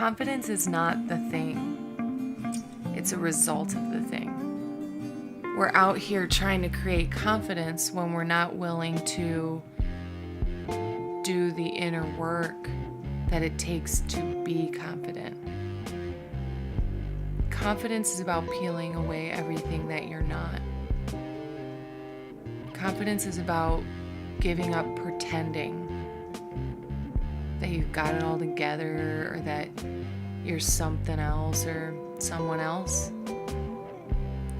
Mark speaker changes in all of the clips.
Speaker 1: Confidence is not the thing. It's a result of the thing. We're out here trying to create confidence when we're not willing to do the inner work that it takes to be confident. Confidence is about peeling away everything that you're not. Confidence is about giving up pretending that you've got it all together or that you're something else or someone else.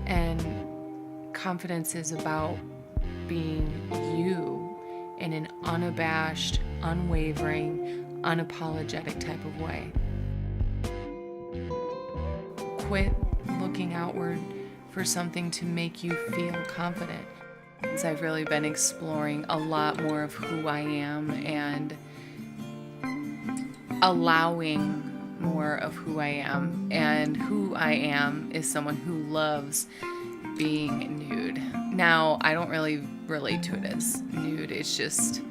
Speaker 1: And confidence is about being you in an unabashed, unwavering, unapologetic type of way. Quit looking outward for something to make you feel confident. Because I've really been exploring a lot more of who I am and allowing more of who I am. And who I am is someone who loves being nude. Now, I don't really relate to it as nude. It's just,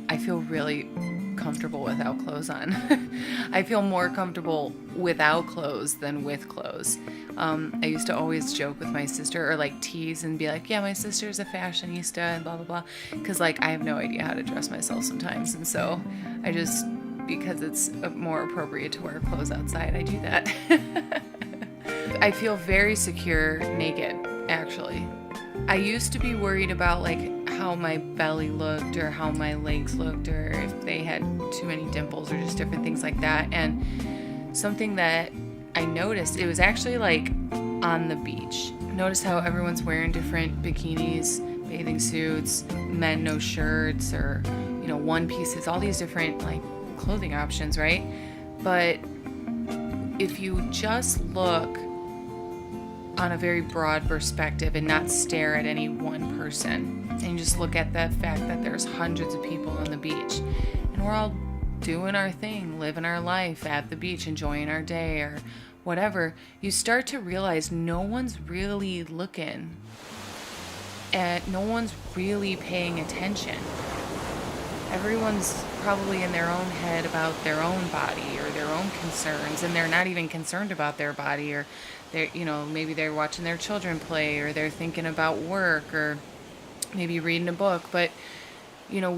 Speaker 1: I feel really comfortable without clothes on. I feel more comfortable without clothes than with clothes. I used to always joke with my sister or like tease and be like, yeah, my sister's a fashionista and blah, blah, blah. Because like I have no idea how to dress myself sometimes. And so I just, because it's more appropriate to wear clothes outside, I do that. I feel very secure naked, actually. I used to be worried about like how my belly looked or how my legs looked or if they had too many dimples or just different things like that. And something that I noticed, it was actually like on the beach. Notice how everyone's wearing different bikinis, bathing suits, men no shirts or, you know, one pieces, all these different like clothing options, right? But if you just look on a very broad perspective and not stare at any one person and just look at the fact that there's hundreds of people on the beach and we're all doing our thing, living our life at the beach, enjoying our day or whatever, you start to realize no one's really looking and no one's really paying attention. Everyone's probably in their own head about their own body or their own concerns, and they're not even concerned about their body, or they're, you know, maybe they're watching their children play, or they're thinking about work, or maybe reading a book. But, you know,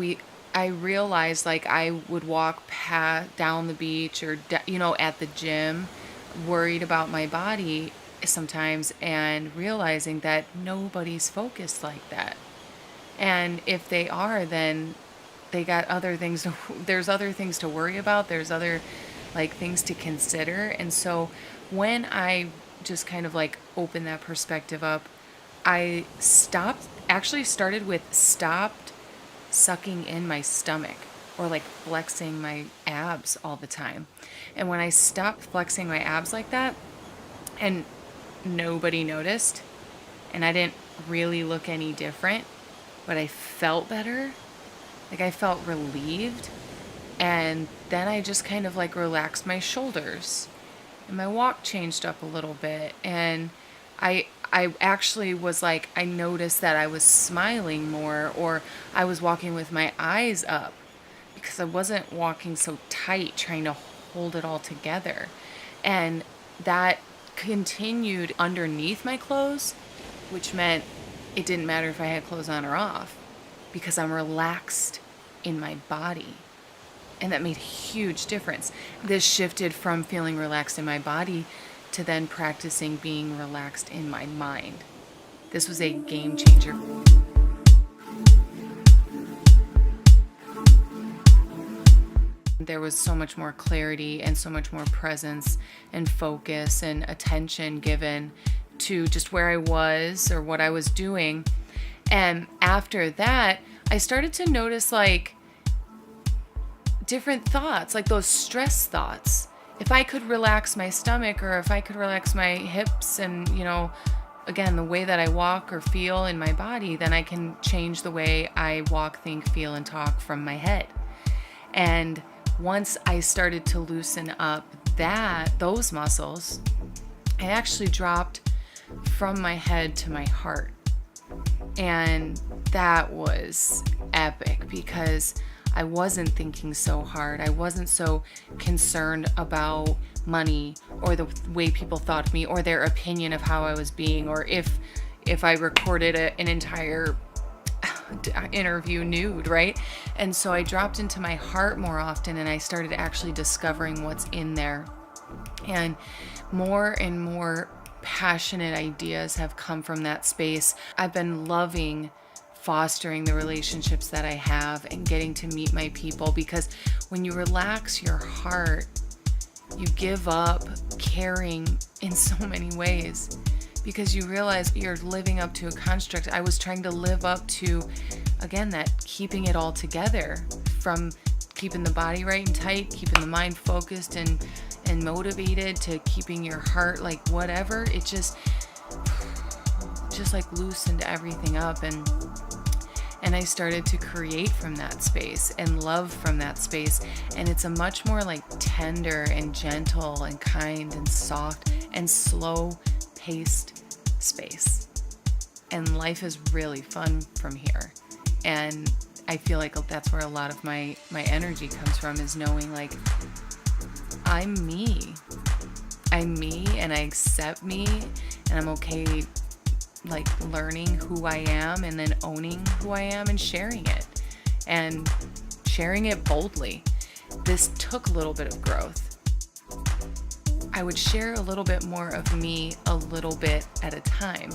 Speaker 1: I realized like I would walk down the beach or, you know, at the gym, worried about my body sometimes, and realizing that nobody's focused like that. And if they are, then they got other things there's other things to worry about. There's other like things to consider. And so when I just kind of like opened that perspective up, I stopped sucking in my stomach or like flexing my abs all the time. And when I stopped flexing my abs like that and nobody noticed and I didn't really look any different, but I felt better, like I felt relieved. And then I just kind of like relaxed my shoulders and my walk changed up a little bit. And I actually was like, I noticed that I was smiling more, or I was walking with my eyes up because I wasn't walking so tight, trying to hold it all together. And that continued underneath my clothes, which meant it didn't matter if I had clothes on or off because I'm relaxed in my body. And that made a huge difference. This shifted from feeling relaxed in my body to then practicing being relaxed in my mind. This was a game changer. There was so much more clarity and so much more presence and focus and attention given to just where I was or what I was doing. And after that, I started to notice like different thoughts, like those stress thoughts. If I could relax my stomach or if I could relax my hips and, you know, again, the way that I walk or feel in my body, then I can change the way I walk, think, feel, and talk from my head. And once I started to loosen up those muscles, I actually dropped from my head to my heart. And that was epic because I wasn't thinking so hard. I wasn't so concerned about money or the way people thought of me or their opinion of how I was being, or if I recorded an entire interview nude, right? And so I dropped into my heart more often, and I started actually discovering what's in there. And more passionate ideas have come from that space. I've been loving fostering the relationships that I have and getting to meet my people, because when you relax your heart, you give up caring in so many ways, because you realize you're living up to a construct. I was trying to live up to, again, that keeping it all together, from keeping the body right and tight, keeping the mind focused and motivated, to keeping your heart like whatever. It just like loosened everything up, and I started to create from that space and love from that space. And it's a much more like tender and gentle and kind and soft and slow paced space. And life is really fun from here. And I feel like that's where a lot of my energy comes from, is knowing like I'm me and I accept me, and I'm okay like learning who I am and then owning who I am and sharing it boldly. This took a little bit of growth. I would share a little bit more of me a little bit at a time.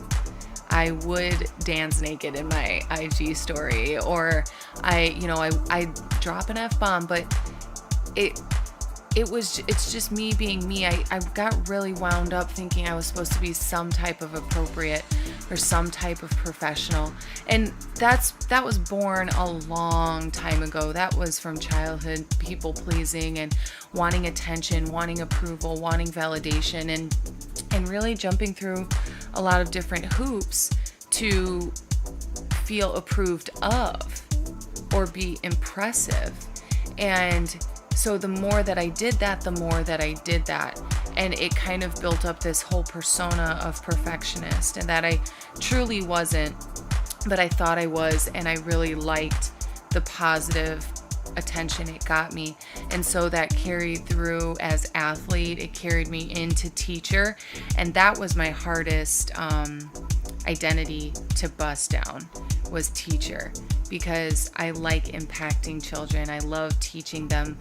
Speaker 1: I would dance naked in my IG story, or I drop an F-bomb, but it's just me being me. I got really wound up thinking I was supposed to be some type of appropriate or some type of professional. And that was born a long time ago. That was from childhood, people pleasing and wanting attention, wanting approval, wanting validation, and really jumping through a lot of different hoops to feel approved of or be impressive. And so the more that I did that, and it kind of built up this whole persona of perfectionist, and that I truly wasn't, but I thought I was, and I really liked the positive attention it got me. And so that carried through as athlete, it carried me into teacher, and that was my hardest identity to bust down, was teacher, because I like impacting children. I love teaching them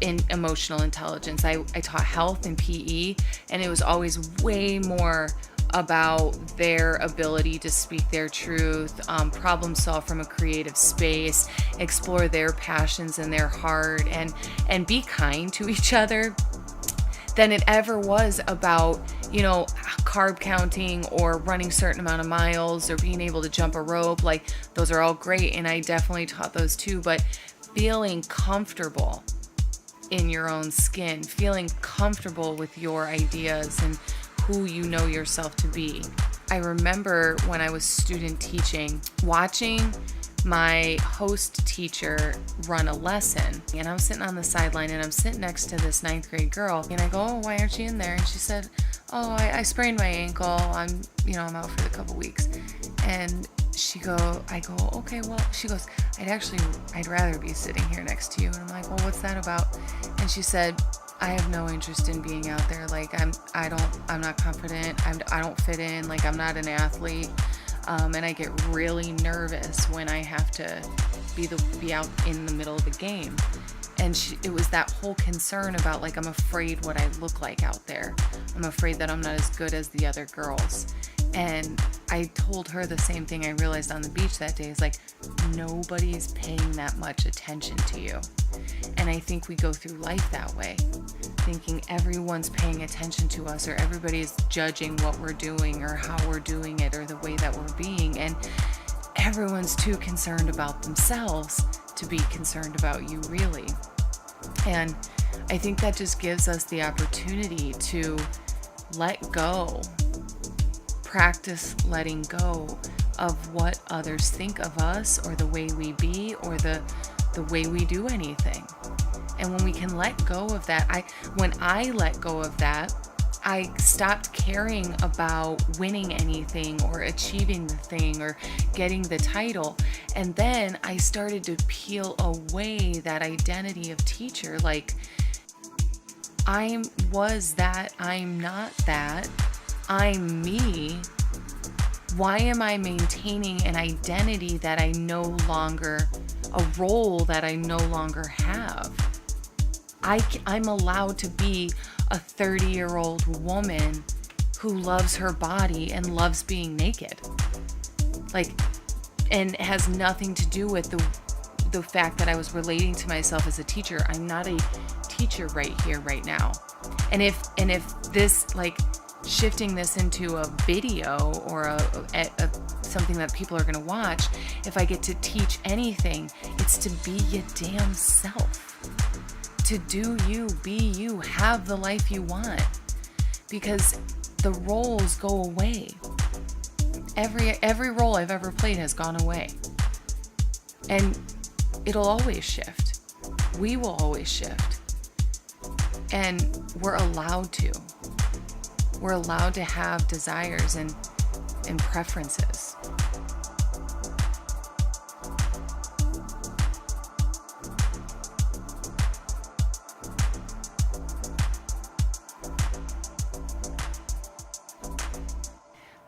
Speaker 1: in emotional intelligence. I taught health and PE, and it was always way more about their ability to speak their truth, problem solve from a creative space, explore their passions and their heart, and be kind to each other, than it ever was about, carb counting or running a certain amount of miles or being able to jump a rope. Like, those are all great, and I definitely taught those too, but feeling comfortable in your own skin, feeling comfortable with your ideas and who you know yourself to be. I remember when I was student teaching, watching my host teacher run a lesson, and I'm sitting on the sideline, and I'm sitting next to this 9th grade girl, and I go, "Oh, why aren't you in there?" And she said, "Oh, I sprained my ankle. I'm out for a couple weeks." And I go, "Okay, well," she goes, I'd rather be sitting here next to you." And I'm like, "Well, what's that about?" And she said, "I have no interest in being out there. Like, I'm not confident. I don't fit in. Like, I'm not an athlete. And I get really nervous when I have to be out in the middle of the game." And it was that whole concern about, like, I'm afraid what I look like out there. I'm afraid that I'm not as good as the other girls. And I told her the same thing I realized on the beach that day. Is like, nobody's paying that much attention to you. And I think we go through life that way, thinking everyone's paying attention to us, or everybody's judging what we're doing or how we're doing it or the way that we're being. And everyone's too concerned about themselves to be concerned about you, really. And I think that just gives us the opportunity to let go, practice letting go of what others think of us, or the way we be, or the way we do anything. And when we can let go of that, when I let go of that, I stopped caring about winning anything or achieving the thing or getting the title. And then I started to peel away that identity of teacher. Like, I was that, I'm not that, I'm me. Why am I maintaining an identity that I no longer, a role that I no longer have? I'm allowed to be a 30-year-old woman who loves her body and loves being naked. Like, and it has nothing to do with the fact that I was relating to myself as a teacher. I'm not a teacher right here, right now. And if this, like, shifting this into a video or a something that people are going to watch, if I get to teach anything, it's to be your damn self. To do you, be you, have the life you want. Because the roles go away. Every role I've ever played has gone away. And it'll always shift. We will always shift. And we're allowed to. We're allowed to have desires and preferences.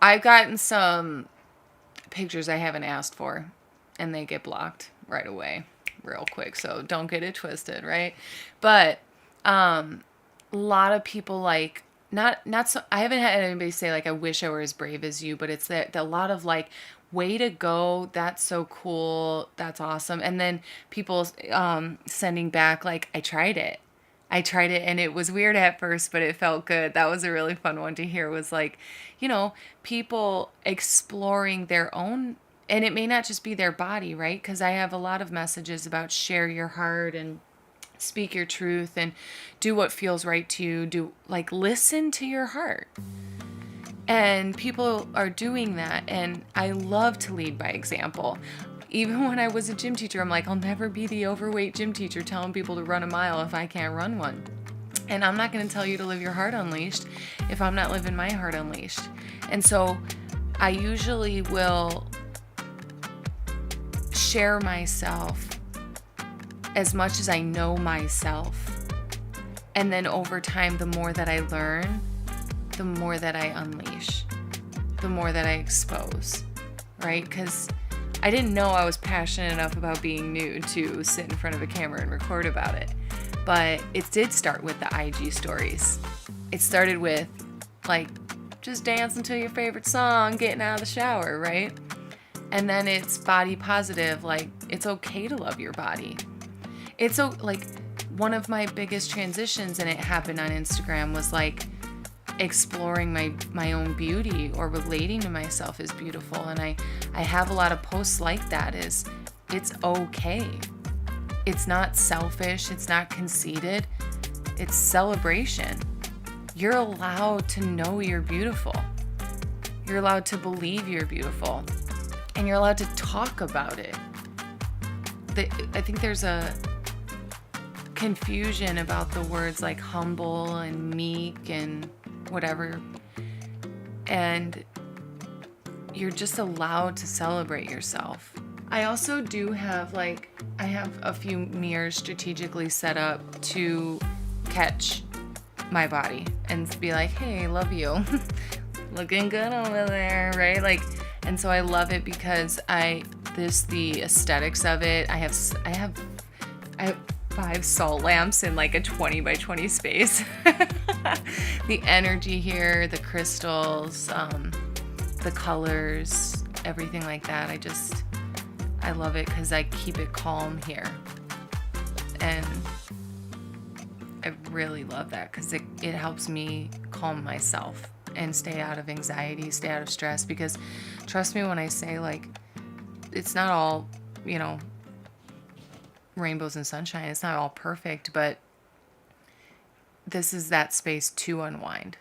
Speaker 1: I've gotten some pictures I haven't asked for, and they get blocked right away, real quick. So don't get it twisted, right? But a lot of people, like, not so. I haven't had anybody say, like, I wish I were as brave as you, but it's that a lot of, like, way to go, that's so cool, that's awesome. And then people sending back, like, I tried it and it was weird at first, but it felt good. That was a really fun one to hear, was like, people exploring their own, and it may not just be their body, right? Because I have a lot of messages about share your heart and speak your truth and do what feels right to you. Listen to your heart. And people are doing that. And I love to lead by example. Even when I was a gym teacher, I'm like, I'll never be the overweight gym teacher telling people to run a mile if I can't run one. And I'm not going to tell you to live your heart unleashed if I'm not living my heart unleashed. And so I usually will share myself as much as I know myself. And then over time, the more that I learn, the more that I unleash, the more that I expose, right? Because I didn't know I was passionate enough about being nude to sit in front of a camera and record about it. But it did start with the IG stories. It started with, like, just dancing to your favorite song, getting out of the shower, right? And then it's body positive, like, it's okay to love your body. It's so, like, one of my biggest transitions, and it happened on Instagram, was like exploring my own beauty or relating to myself as beautiful. And I have a lot of posts like that. It's okay. It's not selfish. It's not conceited. It's celebration. You're allowed to know you're beautiful. You're allowed to believe you're beautiful. And you're allowed to talk about it. I think there's a confusion about the words like humble and meek and whatever. And you're just allowed to celebrate yourself. I also do have, like, I have a few mirrors strategically set up to catch my body and be like, hey, love you. Looking good over there, right? Like, and so I love it because the aesthetics of it. I have 5 salt lamps in like a 20 by 20 space. The energy here, the crystals, the colors, everything like that. I love it because I keep it calm here. And I really love that because it helps me calm myself and stay out of anxiety, stay out of stress. Because trust me when I say, like, it's not all, rainbows and sunshine. It's not all perfect, but this is that space to unwind.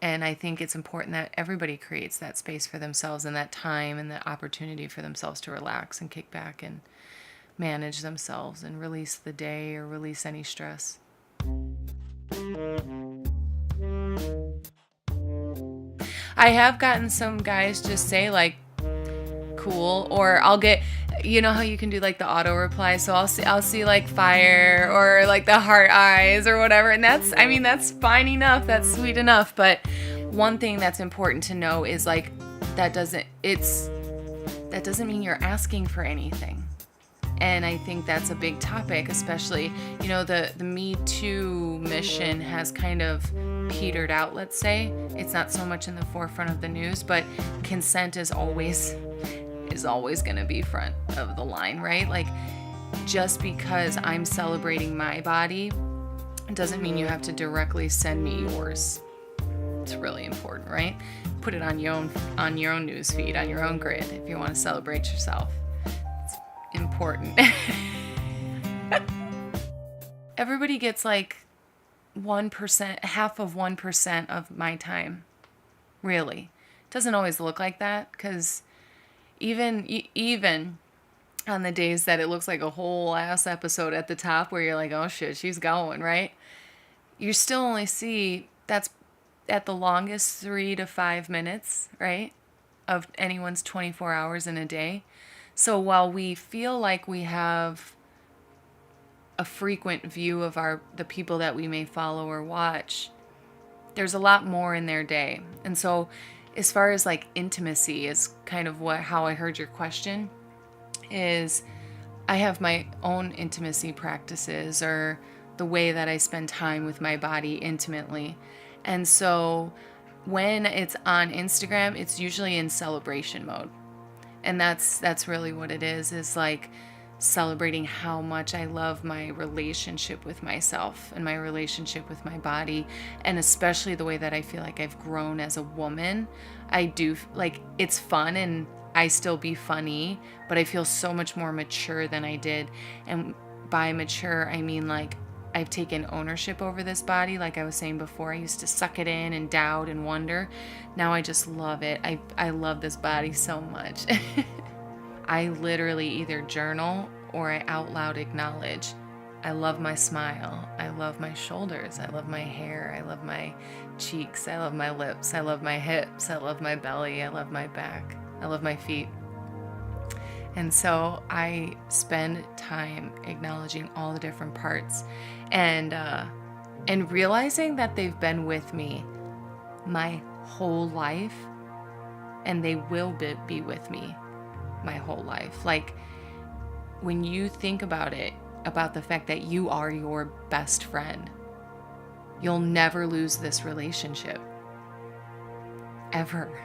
Speaker 1: And I think it's important that everybody creates that space for themselves and that time and the opportunity for themselves to relax and kick back and manage themselves and release the day or release any stress. I have gotten some guys just say like, cool, or I'll get, you know how you can do like the auto reply, so I'll see like fire or like the heart eyes or whatever, and that's, I mean, that's fine enough, that's sweet enough. But one thing that's important to know is like that doesn't mean you're asking for anything. And I think that's a big topic, especially, you know, the Me Too mission has kind of petered out, let's say. It's not so much in the forefront of the news, but consent is always going to be front of the line, right? Like, just because I'm celebrating my body doesn't mean you have to directly send me yours. It's really important, right? Put it on your own news feed, on your own grid, if you want to celebrate yourself. It's important. Everybody gets like 1%, half of 1% of my time. Really. It doesn't always look like that, because even on the days that it looks like a whole ass episode at the top where you're like, oh shit, she's going, right? You still only see, that's at the longest 3 to 5 minutes, right, of anyone's 24 hours in a day. So while we feel like we have a frequent view of the people that we may follow or watch, there's a lot more in their day. And so as far as like intimacy is kind of how I heard your question, is I have my own intimacy practices, or the way that I spend time with my body intimately. And so when it's on Instagram, it's usually in celebration mode. And that's really what it is like celebrating how much I love my relationship with myself and my relationship with my body, and especially the way that I feel like I've grown as a woman. I do, like, it's fun and I still be funny, but I feel so much more mature than I did. And by mature, I mean like I've taken ownership over this body. Like I was saying before, I used to suck it in and doubt and wonder. Now I just love it. I love this body so much. I literally either journal or I out loud acknowledge. I love my smile. I love my shoulders. I love my hair. I love my cheeks. I love my lips. I love my hips. I love my belly. I love my back. I love my feet. And so I spend time acknowledging all the different parts and realizing that they've been with me my whole life, and they will be with me my whole life. Like, when you think about it, about the fact that you are your best friend, you'll never lose this relationship. Ever.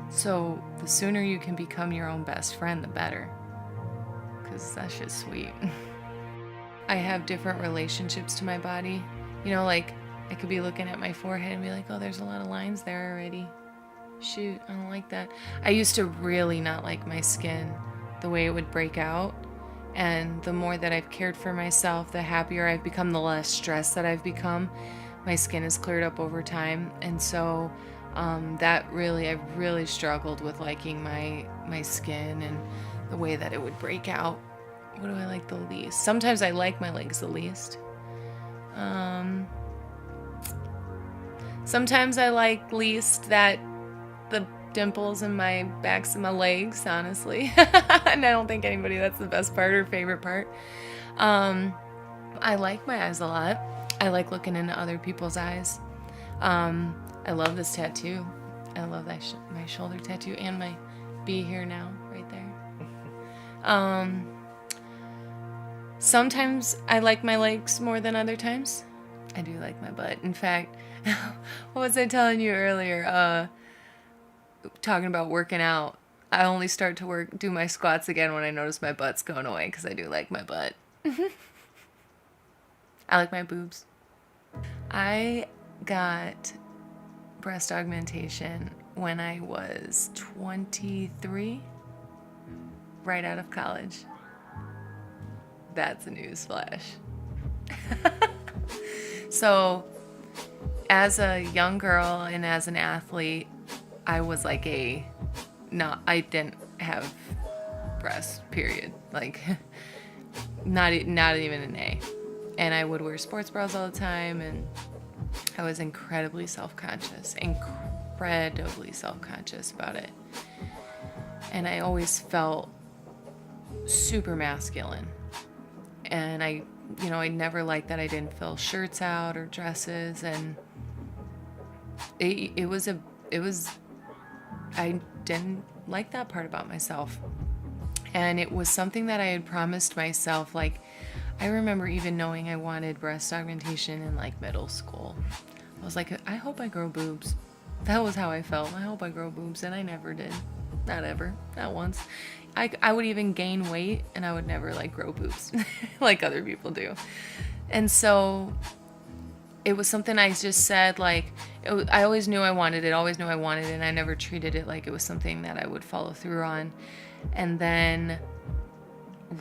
Speaker 1: So the sooner you can become your own best friend, the better. Because that's just sweet. I have different relationships to my body. You know, like, I could be looking at my forehead and be like, oh, there's a lot of lines there already. Shoot, I don't like that. I used to really not like my skin, the way it would break out. And the more that I've cared for myself, the happier I've become, the less stressed that I've become. My skin has cleared up over time. And so I've really struggled with liking my skin and the way that it would break out. What do I like the least? Sometimes I like my legs the least. Sometimes I like least that the dimples in my backs of my legs, honestly. And I don't think anybody, that's the best part or favorite part. I like my eyes a lot. I like looking into other people's eyes. I love this tattoo. I love that my shoulder tattoo and my bee here now, right there. Sometimes I like my legs more than other times. I do like my butt. In fact, what was I telling you earlier? Talking about working out. I only start to do my squats again when I notice my butt's going away, because I do like my butt. I like my boobs. I got breast augmentation when I was 23, right out of college. That's a news flash. So, as a young girl and as an athlete, I was like I didn't have breasts, period. Like, not even an A. And I would wear sports bras all the time, and I was incredibly self-conscious. incredibly self-conscious about it. And I always felt super masculine. And I never liked that I didn't fill shirts out or dresses. And I didn't like that part about myself. And it was something that I had promised myself. Like, I remember even knowing I wanted breast augmentation in like middle school. I was like, I hope I grow boobs. That was how I felt. I hope I grow boobs. And I never did. Not ever. Not once. I would even gain weight and I would never like grow boobs like other people do. And so it was something I just said, like, I always knew I wanted it, and I never treated it like it was something that I would follow through on. And then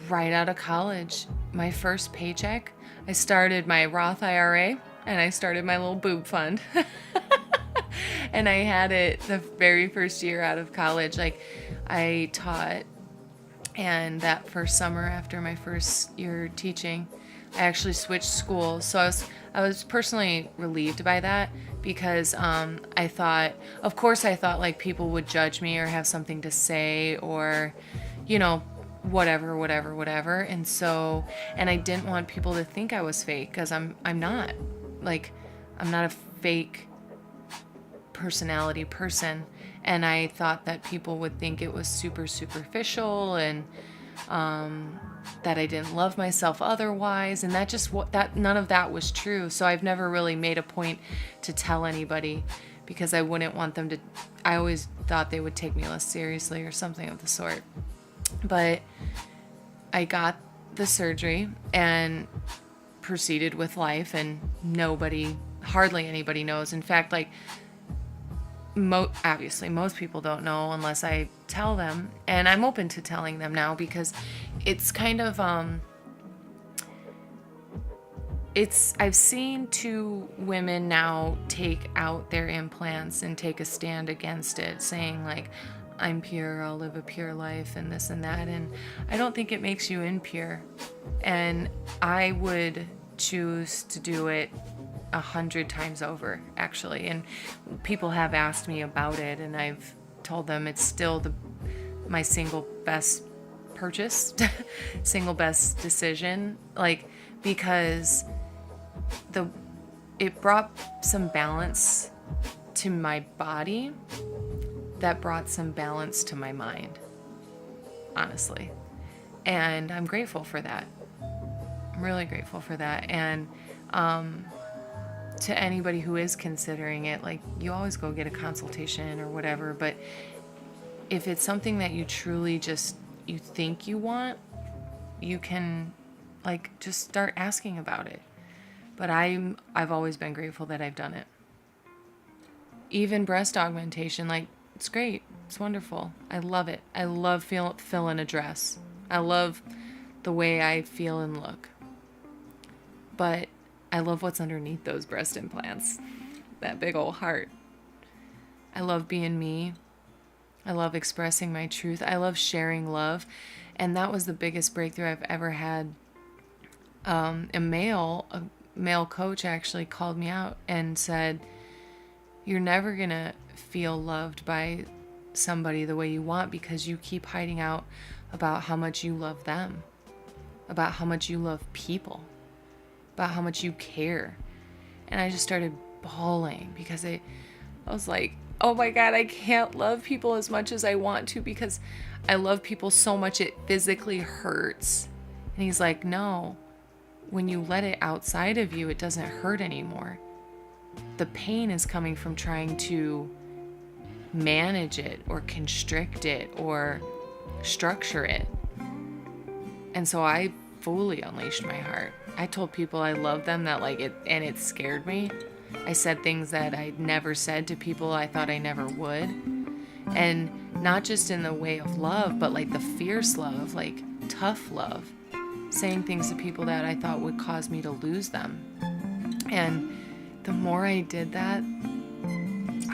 Speaker 1: right out of college, my first paycheck, I started my Roth IRA and I started my little boob fund. And I had it the very first year out of college. Like, I taught, and that first summer after my first year teaching, I actually switched schools. So I was personally relieved by that, because I thought like people would judge me or have something to say, or, whatever. And so, and I didn't want people to think I was fake, because I'm not. Like, I'm not a fake personality person. And I thought that people would think it was super superficial, and that I didn't love myself otherwise, and none of that was true. So I've never really made a point to tell anybody, because I wouldn't want them to. I always thought they would take me less seriously or something of the sort. But I got the surgery and proceeded with life, and hardly anybody knows. In fact, like, obviously most people don't know unless I tell them, and I'm open to telling them now, because it's kind of I've seen 2 women now take out their implants and take a stand against it, saying like, I'm pure, I'll live a pure life, and this and that. And I don't think it makes you impure, and I would choose to do it 100 times over, actually. And people have asked me about it, and I've told them it's still my single best purchase, single best decision, like, because it brought some balance to my body that brought some balance to my mind, honestly. And I'm grateful for that. I'm really grateful for that. And to anybody who is considering it, like, you always go get a consultation or whatever, but if it's something that you truly you think you want, you can, like, just start asking about it. But I've always been grateful that I've done it. Even breast augmentation, like, it's great. It's wonderful. I love it. I love filling a dress. I love the way I feel and look. But I love what's underneath those breast implants. That big old heart. I love being me. I love expressing my truth. I love sharing love. And that was the biggest breakthrough I've ever had. A male coach actually called me out and said, you're never going to feel loved by somebody the way you want, because you keep hiding out about how much you love them, about how much you love people, about how much you care. And I just started bawling, because I was like, oh my God, I can't love people as much as I want to, because I love people so much it physically hurts. And he's like, no, when you let it outside of you, it doesn't hurt anymore. The pain is coming from trying to manage it or constrict it or structure it. And so I fully unleashed my heart. I told people I loved them, that like it, and it scared me. I said things that I'd never said to people I thought I never would. And not just in the way of love, but like the fierce love, like tough love. Saying things to people that I thought would cause me to lose them. And the more I did that,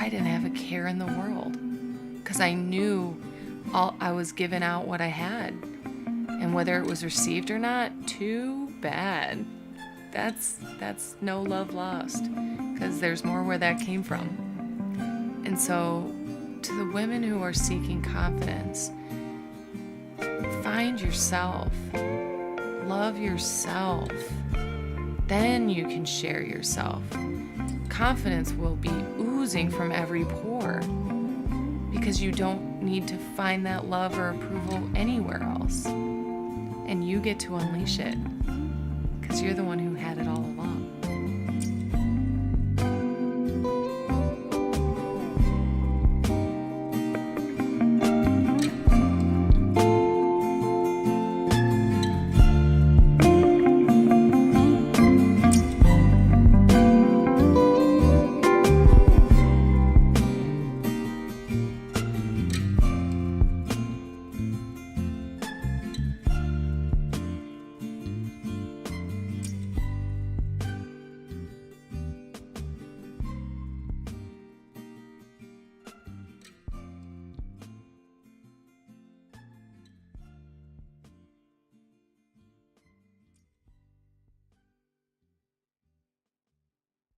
Speaker 1: I didn't have a care in the world, because I knew I was giving out what I had. And whether it was received or not, too bad. That's no love lost, because there's more where that came from. And so, to the women who are seeking confidence, find yourself, love yourself, then you can share yourself. Confidence will be oozing from every pore because you don't need to find that love or approval anywhere else. And you get to unleash it because you're the one who had it all along.